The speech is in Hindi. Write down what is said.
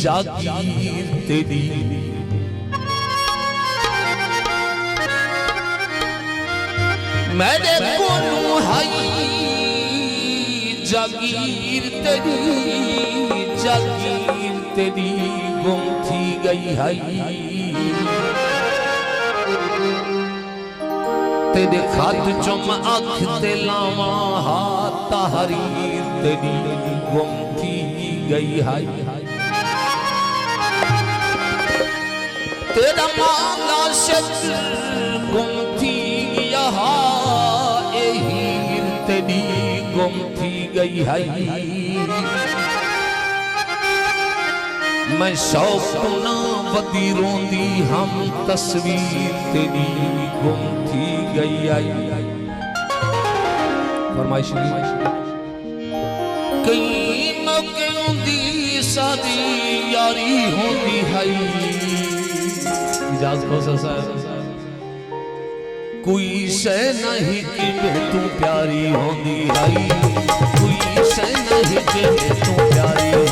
जागीर तेरी मेरे कोनू हाई जागीर तेरी गुम थी गई हाई तेरे खात चुम अख ते लावा हाथ तहरीर तेरी गुम थी गई हाई तेरा मांगा शक्ल गुम थी गया हीर तेरी गुम थी गई हाई मैं शौक ना वदी रोंदी हम तस्वीर तेरी गुम थी गई आई फरमाइश कई मौके होंदी सादी यारी होंदी हाई इजाज़त हो साहब कोई शय नहीं कि तू प्यारी होंदी हाई कोई शय नहीं कि तू प्यारी